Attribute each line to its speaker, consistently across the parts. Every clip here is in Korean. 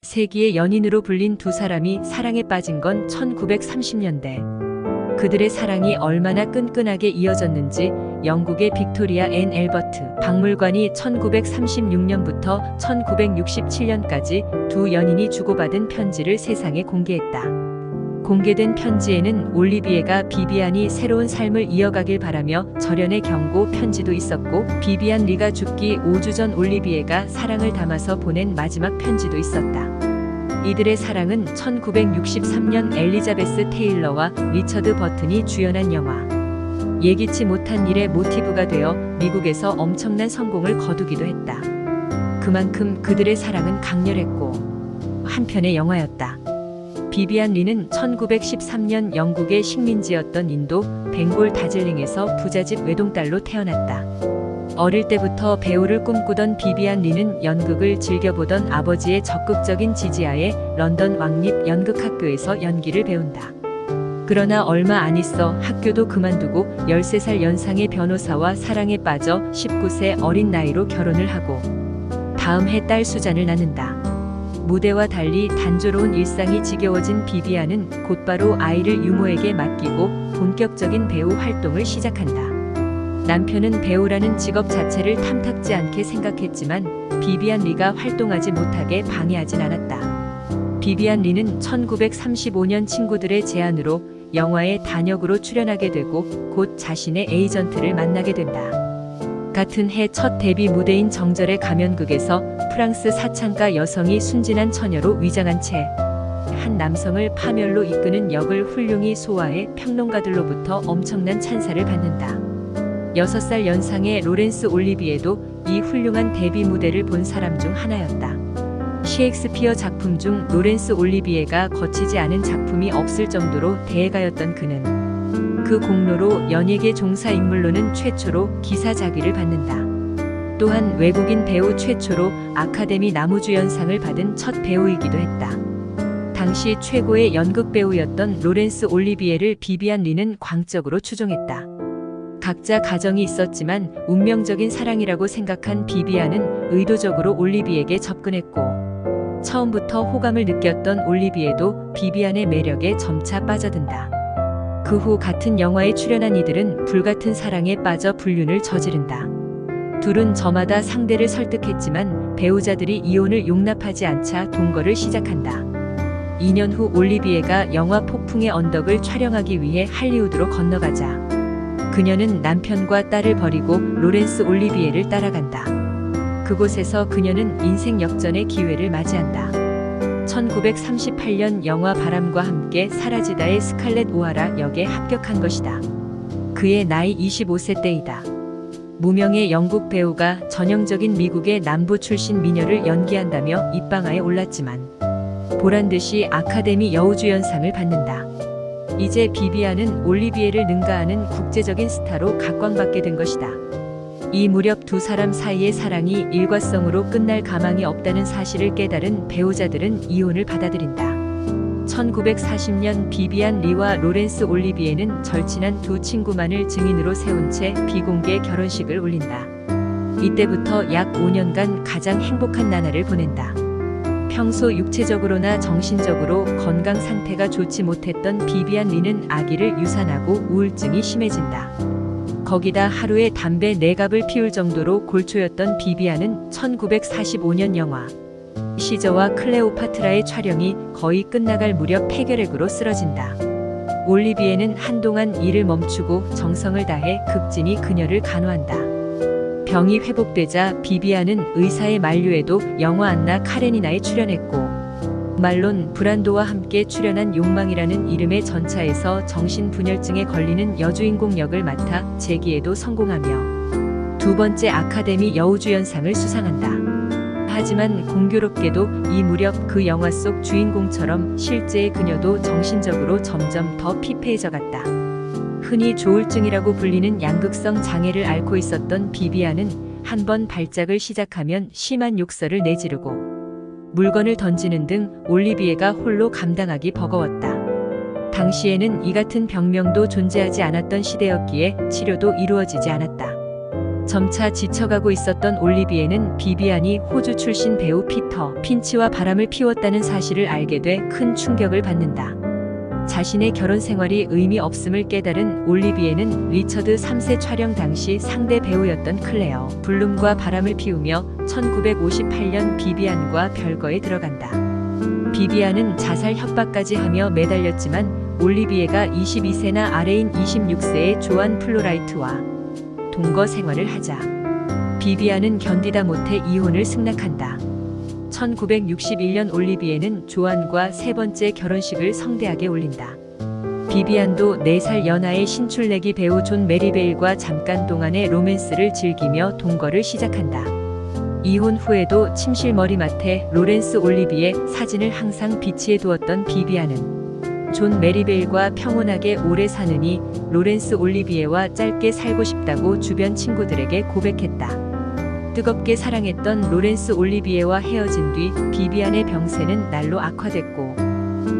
Speaker 1: 세기의 연인으로 불린 두 사람이 사랑에 빠진 건 1930년대. 그들의 사랑이 얼마나 끈끈하게 이어졌는지 영국의 빅토리아 앤 앨버트 박물관이 1936년부터 1967년까지 두 연인이 주고받은 편지를 세상에 공개했다. 공개된 편지에는 올리비에가 비비안이 새로운 삶을 이어가길 바라며 절연의 경고 편지도 있었고, 비비안 리가 죽기 5주 전 올리비에가 사랑을 담아서 보낸 마지막 편지도 있었다. 이들의 사랑은 1963년 엘리자베스 테일러와 리처드 버튼이 주연한 영화 예기치 못한 일의 모티브가 되어 미국에서 엄청난 성공을 거두기도 했다. 그만큼 그들의 사랑은 강렬했고 한편의 영화였다. 비비안 리는 1913년 영국의 식민지였던 인도 벵골 다즐링에서 부잣집 외동딸로 태어났다. 어릴 때부터 배우를 꿈꾸던 비비안 리는 연극을 즐겨보던 아버지의 적극적인 지지하에 런던 왕립 연극학교에서 연기를 배운다. 그러나 얼마 안 있어 학교도 그만두고 13살 연상의 변호사와 사랑에 빠져 19세 어린 나이로 결혼을 하고 다음 해 딸 수잔을 낳는다. 무대와 달리 단조로운 일상이 지겨워진 비비안은 곧바로 아이를 유모에게 맡기고 본격적인 배우 활동을 시작한다. 남편은 배우라는 직업 자체를 탐탁지 않게 생각했지만 비비안 리가 활동하지 못하게 방해하진 않았다. 비비안 리는 1935년 친구들의 제안으로 영화에 단역으로 출연하게 되고 곧 자신의 에이전트를 만나게 된다. 같은 해 첫 데뷔 무대인 정절의 가면극에서 프랑스 사창가 여성이 순진한 처녀로 위장한 채 한 남성을 파멸로 이끄는 역을 훌륭히 소화해 평론가들로부터 엄청난 찬사를 받는다. 6살 연상의 로렌스 올리비에도 이 훌륭한 데뷔 무대를 본 사람 중 하나였다. 셰익스피어 작품 중 로렌스 올리비에가 거치지 않은 작품이 없을 정도로 대가였던 그는 그 공로로 연예계 종사 인물로는 최초로 기사자귀를 받는다. 또한 외국인 배우 최초로 아카데미 나무주연상을 받은 첫 배우이기도 했다. 당시 최고의 연극 배우였던 로렌스 올리비에를 비비안 리는 광적으로 추종했다. 각자 가정이 있었지만 운명적인 사랑이라고 생각한 비비안은 의도적으로 올리비에게 접근했고, 처음부터 호감을 느꼈던 올리비에도 비비안의 매력에 점차 빠져든다. 그 후 같은 영화에 출연한 이들은 불같은 사랑에 빠져 불륜을 저지른다. 둘은 저마다 상대를 설득했지만 배우자들이 이혼을 용납하지 않자 동거를 시작한다. 2년 후 올리비에가 영화 폭풍의 언덕을 촬영하기 위해 할리우드로 건너가자 그녀는 남편과 딸을 버리고 로렌스 올리비에를 따라간다. 그곳에서 그녀는 인생 역전의 기회를 맞이한다. 1938년 영화 바람과 함께 사라지다의 스칼렛 오하라 역에 합격한 것이다. 그의 나이 25세 때이다. 무명의 영국 배우가 전형적인 미국의 남부 출신 미녀를 연기한다며 입방아에 올랐지만 보란듯이 아카데미 여우주연상을 받는다. 이제 비비안은 올리비에를 능가하는 국제적인 스타로 각광받게 된 것이다. 이 무렵 두 사람 사이의 사랑이 일과성으로 끝날 가망이 없다는 사실을 깨달은 배우자들은 이혼을 받아들인다. 1940년 비비안 리와 로렌스 올리비에는 절친한 두 친구만을 증인으로 세운 채 비공개 결혼식을 올린다. 이때부터 약 5년간 가장 행복한 나날을 보낸다. 평소 육체적으로나 정신적으로 건강 상태가 좋지 못했던 비비안 리는 아기를 유산하고 우울증이 심해진다. 거기다 하루에 담배 4갑을 피울 정도로 골초였던 비비안은 1945년 영화 시저와 클레오파트라의 촬영이 거의 끝나갈 무렵 폐결핵으로 쓰러진다. 올리비에는 한동안 일을 멈추고 정성을 다해 극진히 그녀를 간호한다. 병이 회복되자 비비안은 의사의 만류에도 영화 안나 카레니나에 출연했고, 말론 브란도와 함께 출연한 욕망이라는 이름의 전차에서 정신분열증에 걸리는 여주인공 역을 맡아 재기에도 성공하며 두 번째 아카데미 여우주연상을 수상한다. 하지만 공교롭게도 이 무렵 그 영화 속 주인공처럼 실제의 그녀도 정신적으로 점점 더 피폐해져 갔다. 흔히 조울증이라고 불리는 양극성 장애를 앓고 있었던 비비안은 한 번 발작을 시작하면 심한 욕설을 내지르고 물건을 던지는 등 올리비에가 홀로 감당하기 버거웠다. 당시에는 이 같은 병명도 존재하지 않았던 시대였기에 치료도 이루어지지 않았다. 점차 지쳐가고 있었던 올리비에는 비비안이 호주 출신 배우 피터 후부터 핀치와 바람을 피웠다는 사실을 알게 돼 큰 충격을 받는다. 자신의 결혼 생활이 의미 없음을 깨달은 올리비에는 리처드 3세 촬영 당시 상대 배우였던 클레어 블룸과 바람을 피우며 1958년 비비안과 별거에 들어간다. 비비안은 자살 협박까지 하며 매달렸지만 올리비에가 22세나 아래인 26세의 조안 플로라이트와 동거 생활을 하자 비비안은 견디다 못해 이혼을 승낙한다. 1961년 올리비에는 조안과 세 번째 결혼식을 성대하게 올린다. 비비안도 4살 연하의 신출내기 배우 존 메리베일과 잠깐 동안의 로맨스를 즐기며 동거를 시작한다. 이혼 후에도 침실 머리맡에 로렌스 올리비에 사진을 항상 비치해 두었던 비비안은 존 메리베일과 평온하게 오래 사느니 로렌스 올리비에와 짧게 살고 싶다고 주변 친구들에게 고백했다. 뜨겁게 사랑했던 로렌스 올리비에와 헤어진 뒤 비비안의 병세는 날로 악화됐고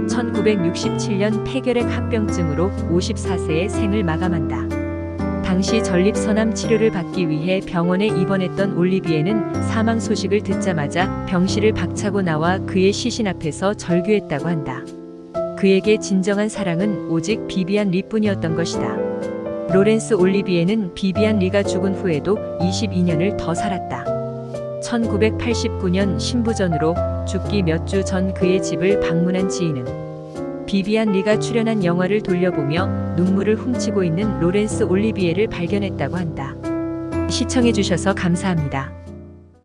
Speaker 1: 1967년 폐결핵 합병증으로 54세의 생을 마감한다. 당시 전립선암 치료를 받기 위해 병원에 입원했던 올리비에는 사망 소식을 듣자마자 병실을 박차고 나와 그의 시신 앞에서 절규했다고 한다. 그에게 진정한 사랑은 오직 비비안 리뿐이었던 것이다. 로렌스 올리비에는 비비안 리가 죽은 후에도 22년을 더 살았다. 1989년 신부전으로 죽기 몇 주 전 그의 집을 방문한 지인은 비비안 리가 출연한 영화를 돌려보며 눈물을 훔치고 있는 로렌스 올리비에를 발견했다고 한다. 시청해주셔서 감사합니다.